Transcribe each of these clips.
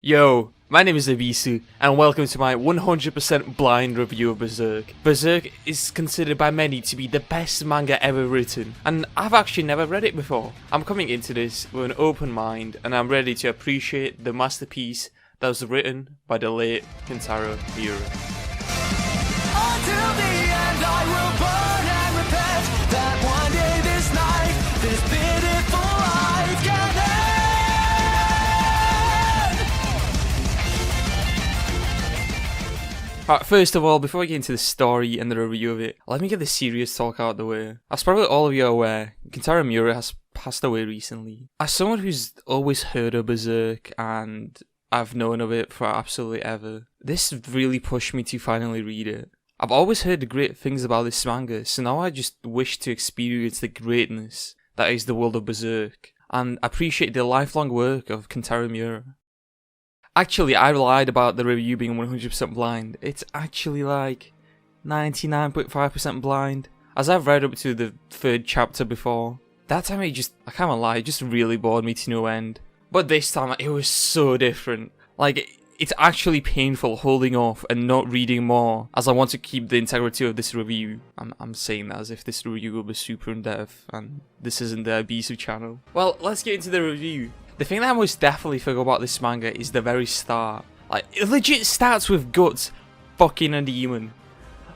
Yo, my name is Abisu, and welcome to my 100% blind review of Berserk. Berserk is considered by many to be the best manga ever written, and I've actually never read it before. I'm coming into this with an open mind, and I'm ready to appreciate the masterpiece that was written by the late Kentaro Miura. Until the end I will burn and repent that one day this night, this pitiful life can end. Alright, first of all, before I get into the story and the review of it, let me get the serious talk out of the way. As probably all of you are aware, Kentaro Miura has passed away recently. As someone who's always heard of Berserk and I've known of it for absolutely ever, this really pushed me to finally read it. I've always heard great things about this manga, so now I just wish to experience the greatness that is the world of Berserk, and appreciate the lifelong work of Kentaro Miura. Actually, I lied about the review being 100% blind. It's actually like 99.5% blind, as I've read up to the third chapter before. That time I can't lie, it just really bored me to no end. But this time, it was so different. Like, it's actually painful holding off and not reading more, as I want to keep the integrity of this review. I'm saying that as if this review will be super in-depth, and this isn't the Abisu channel. Well, let's get into the review. The thing that I most definitely forgot about this manga is the very start. Like, it legit starts with Guts fucking a demon.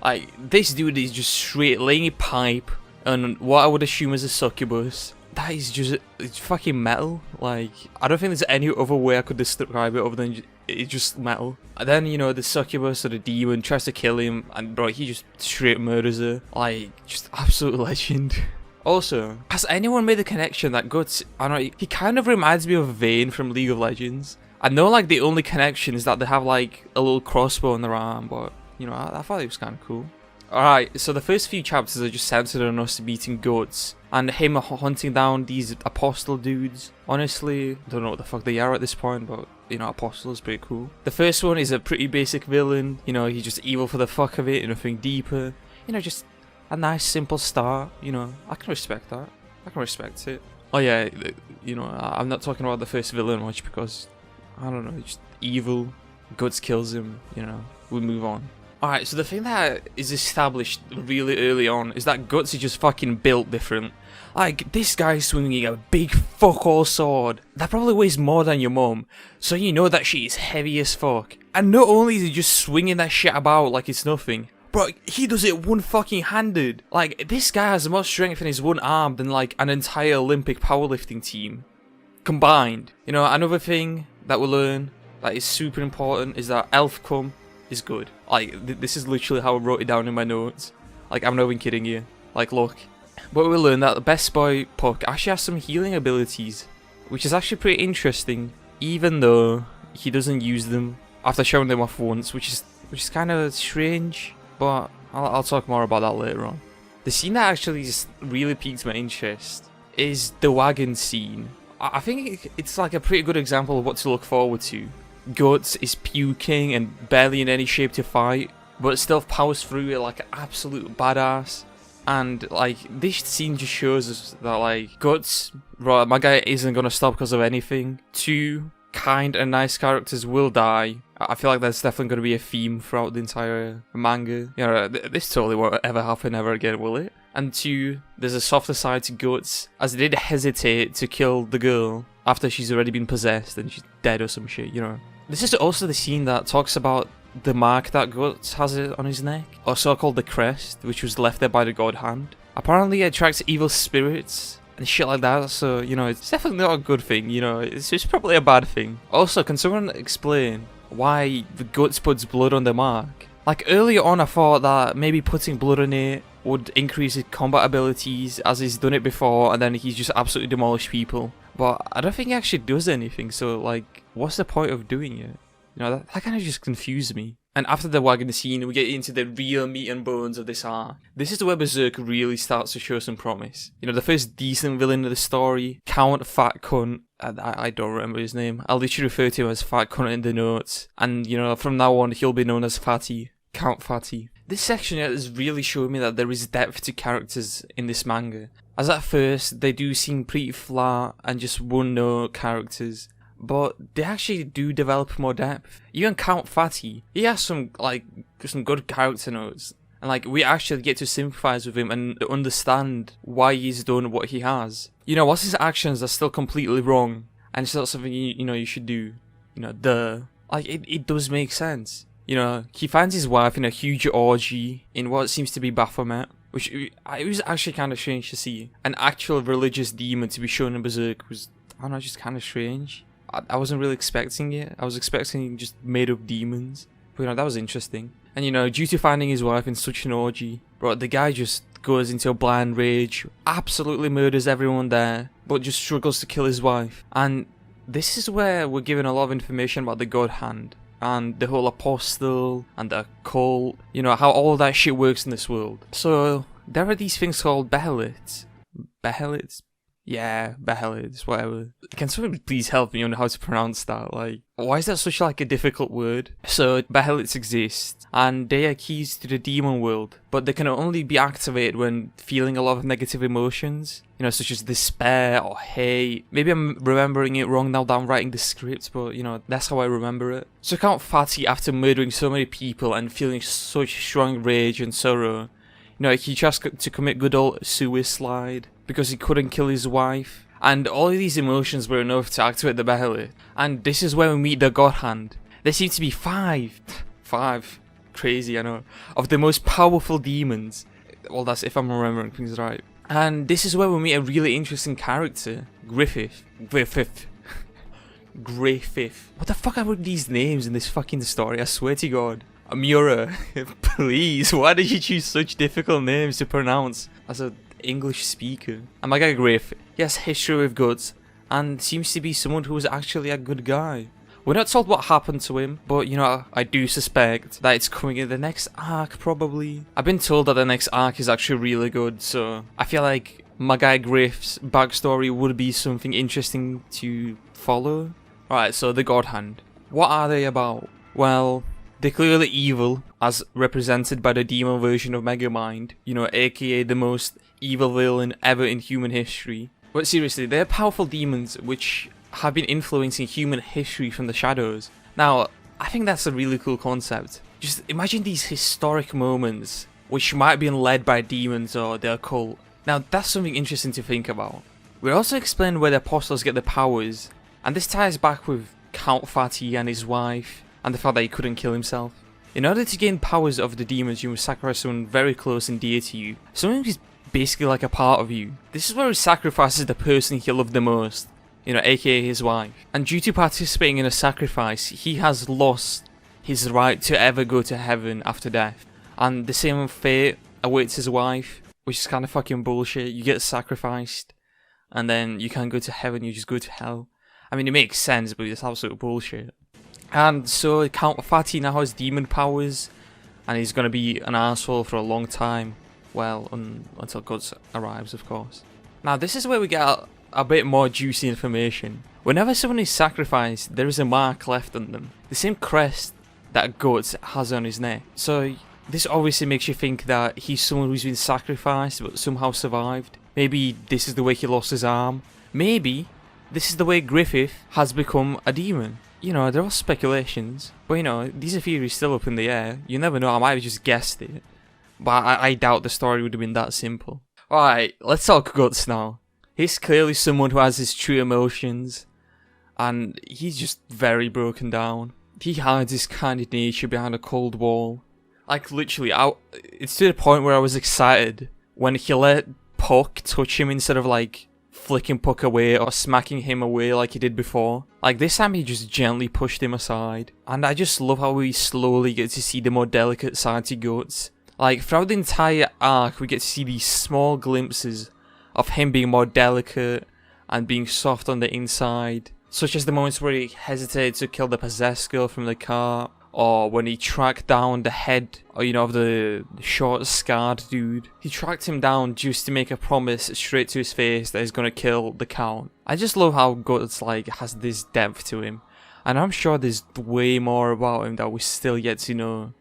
Like, this dude is just straight laying a pipe on what I would assume is a succubus. That is just, it's fucking metal. Like, I don't think there's any other way I could describe it other than it's just metal. And then, you know, the succubus or the demon tries to kill him, and bro, he just straight murders her. Like, just absolute legend. Also, has anyone made the connection that Guts, I don't know, he kind of reminds me of Vayne from League of Legends. I know, like, the only connection is that they have, like, a little crossbow on their arm, but, you know, I thought it was kind of cool. Alright, so the first few chapters are just centered on us beating Guts, and him hunting down these apostle dudes. Honestly, don't know what the fuck they are at this point, but, you know, apostle is pretty cool. The first one is a pretty basic villain, you know, he's just evil for the fuck of it, nothing deeper. You know, just a nice simple start, you know, I can respect that. I can respect it. Oh yeah, you know, I'm not talking about the first villain much because, I don't know, just evil, Guts kills him, you know, we move on. Alright, so the thing that is established really early on is that Guts is just fucking built different. Like, this guy's swinging a big fuck all sword that probably weighs more than your mum, so you know that shit is heavy as fuck. And not only is he just swinging that shit about like it's nothing, bro, he does it one fucking handed. Like, this guy has more strength in his one arm than like an entire Olympic powerlifting team combined. You know, another thing that we learn that is super important is that elf cum is good. Like, this is literally how I wrote it down in my notes. Like, I'm not even kidding you. Like, look. But we learned that the best boy Puck actually has some healing abilities, which is actually pretty interesting, even though he doesn't use them after showing them off once, which is kind of strange. But I'll talk more about that later on. The scene that actually just really piqued my interest is the wagon scene. I think it's like a pretty good example of what to look forward to. Guts is puking and barely in any shape to fight, but still powers through it like an absolute badass. And like, this scene just shows us that like, Guts, right, my guy isn't gonna stop because of anything. Two kind and nice characters will die. I feel like that's definitely going to be a theme throughout the entire manga. You know, this totally won't ever happen ever again, will it? And two, there's a softer side to Guts, as they did hesitate to kill the girl after she's already been possessed and she's dead or some shit, you know. This is also the scene that talks about the mark that Guts has on his neck, also called the crest, which was left there by the God Hand. Apparently it attracts evil spirits and shit like that, so, you know, it's definitely not a good thing, you know, it's probably a bad thing. Also, can someone explain why the Guts puts blood on the mark? Like, earlier on I thought that maybe putting blood on it would increase his combat abilities, as he's done it before, and then he's just absolutely demolished people. But I don't think he actually does anything, so like, what's the point of doing it? You know, that kind of just confused me. And after the wagon scene, we get into the real meat and bones of this arc. This is where Berserk really starts to show some promise. You know, the first decent villain of the story, Count Fat Cunt, I don't remember his name. I'll literally refer to him as Fat Cunt in the notes. And, you know, from now on, he'll be known as Fatty. Count Fatty. This section here is really showing me that there is depth to characters in this manga. As at first, they do seem pretty flat and just one-note characters. but they actually do develop more depth. Even Count Fatty, he has some good character notes. And we actually get to sympathize with him and understand why he's done what he has. What's his actions are still completely wrong, and it's not something you should do. It does make sense. He finds his wife in a huge orgy in what seems to be Baphomet, which it was actually kind of strange to see. An actual religious demon to be shown in Berserk was, I don't know, just kind of strange. I wasn't really expecting it. I was expecting just made up demons. But that was interesting. And due to finding his wife in such an orgy, bro, the guy just goes into a blind rage, absolutely murders everyone there, but just struggles to kill his wife. And this is where we're given a lot of information about the God Hand and the whole apostle and the cult, how all that shit works in this world. So there are these things called Behelids. Behelids? Yeah, Behelids, whatever. Can someone please help me on how to pronounce that? Why is that such a difficult word? So Behelids exist, and they are keys to the demon world, but they can only be activated when feeling a lot of negative emotions, such as despair or hate. Maybe I'm remembering it wrong now that I'm writing the script, but that's how I remember it. So Count Fatty, after murdering so many people and feeling such strong rage and sorrow, he tries to commit good old suicide because he couldn't kill his wife. And all of these emotions were enough to activate the Behelit. And this is where we meet the God Hand. There seem to be five, crazy I know, of the most powerful demons. Well, that's if I'm remembering things right. And this is where we meet a really interesting character, Griffith. Griffith. What the fuck are these names in this fucking story? I swear to God. Amura, please, why did you choose such difficult names to pronounce as an English speaker? And my guy Griff, he has history with guts and seems to be someone who was actually a good guy. We're not told what happened to him, but I do suspect that it's coming in the next arc probably. I've been told that the next arc is actually really good, so I feel like my guy Griff's backstory would be something interesting to follow. Alright, so the God Hand. What are they about? Well, they're clearly evil, as represented by the demon version of Megamind, aka the most evil villain ever in human history. But seriously, they're powerful demons which have been influencing human history from the shadows. Now, I think that's a really cool concept. Just imagine these historic moments which might have been led by demons or their cult. Now, that's something interesting to think about. We're also explaining where the apostles get their powers, and this ties back with Count Fatty and his wife, and the fact that he couldn't kill himself. In order to gain powers of the demons, you must sacrifice someone very close and dear to you. Someone who's basically like a part of you. This is where he sacrifices the person he loved the most, aka his wife. And due to participating in a sacrifice, he has lost his right to ever go to heaven after death. And the same fate awaits his wife, which is kind of fucking bullshit. You get sacrificed, and then you can't go to heaven, you just go to hell. I mean, it makes sense, but it's absolute bullshit. And so Count Fatty now has demon powers, and he's going to be an asshole for a long time. Well, until Guts arrives, of course. Now, this is where we get a bit more juicy information. Whenever someone is sacrificed, there is a mark left on them. The same crest that Guts has on his neck. So, this obviously makes you think that he's someone who's been sacrificed but somehow survived. Maybe this is the way he lost his arm. Maybe this is the way Griffith has become a demon. There are speculations, but these are theories still up in the air. You never know, I might have just guessed it. But I doubt the story would have been that simple. Alright, let's talk Guts now. He's clearly someone who has his true emotions, and he's just very broken down. He hides his candid nature behind a cold wall. Literally, it's to the point where I was excited when he let Puck touch him instead of flicking Puck away or smacking him away like he did before. This time he just gently pushed him aside. And I just love how we slowly get to see the more delicate side to Guts. Throughout the entire arc, we get to see these small glimpses of him being more delicate and being soft on the inside. Such as the moments where he hesitated to kill the possessed girl from the car, or when he tracked down the head, of the short, scarred dude. He tracked him down just to make a promise straight to his face that he's gonna kill the Count. I just love how Guts has this depth to him, and I'm sure there's way more about him that we still yet to know.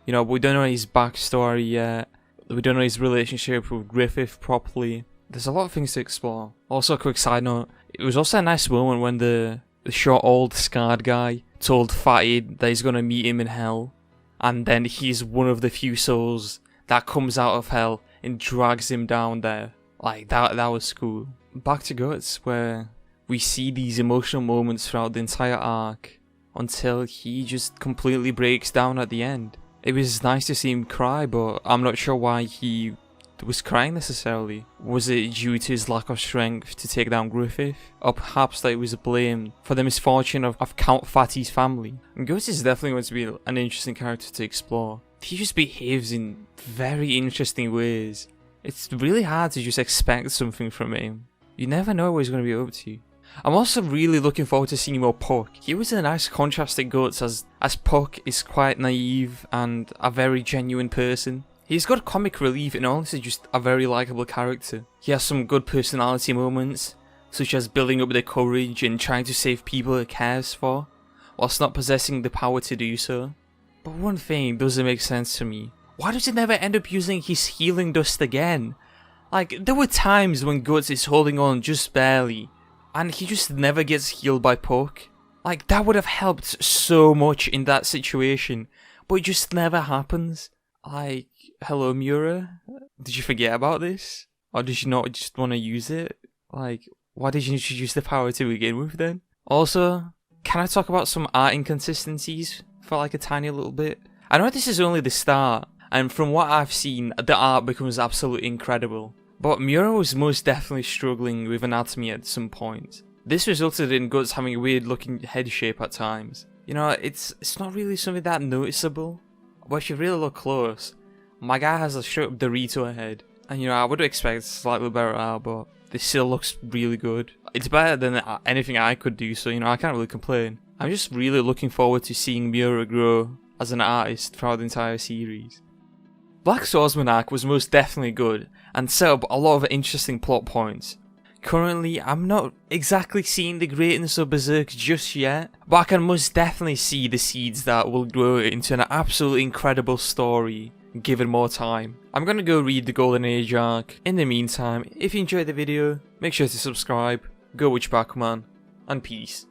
We don't know his backstory yet. We don't know his relationship with Griffith properly. There's a lot of things to explore. Also, a quick side note, it was also a nice moment when the the short old scarred guy told Fatty that he's gonna meet him in hell, and then he's one of the few souls that comes out of hell and drags him down there. Like, that was cool. Back to Guts, where we see these emotional moments throughout the entire arc until he just completely breaks down at the end. It was nice to see him cry, but I'm not sure why he was crying necessarily. Was it due to his lack of strength to take down Griffith? Or perhaps that it was blamed for the misfortune of Count Fatty's family? And Guts is definitely going to be an interesting character to explore. He just behaves in very interesting ways. It's really hard to just expect something from him. You never know what he's going to be up to. I'm also really looking forward to seeing more Puck. He was a nice contrast to Guts, as Puck is quite naive and a very genuine person. He's got comic relief and honestly just a very likeable character. He has some good personality moments, such as building up the courage and trying to save people he cares for, whilst not possessing the power to do so. But one thing doesn't make sense to me. Why does he never end up using his healing dust again? Like, there were times when Guts is holding on just barely, and he just never gets healed by Puck. Like, that would have helped so much in that situation, but it just never happens. Like, hello Miura? Did you forget about this? Or did you not just want to use it? Like, why did you introduce the power to begin with then? Also, can I talk about some art inconsistencies for like a tiny little bit? I know this is only the start, and from what I've seen, the art becomes absolutely incredible. But Miura was most definitely struggling with anatomy at some point. This resulted in Guts having a weird looking head shape at times. You know, it's not really something that noticeable, but if you really look close, my guy has a straight up Dorito head. And you know, I would expect slightly better art, but this still looks really good. It's better than anything I could do, so you know, I can't really complain. I'm just really looking forward to seeing Miura grow as an artist throughout the entire series. Black Swordsman arc was most definitely good, and set up a lot of interesting plot points. Currently, I'm not exactly seeing the greatness of Berserk just yet, but I can most definitely see the seeds that will grow into an absolutely incredible story, given more time. I'm gonna go read the Golden Age arc. In the meantime, if you enjoyed the video, make sure to subscribe, go watch Bakuman, and peace.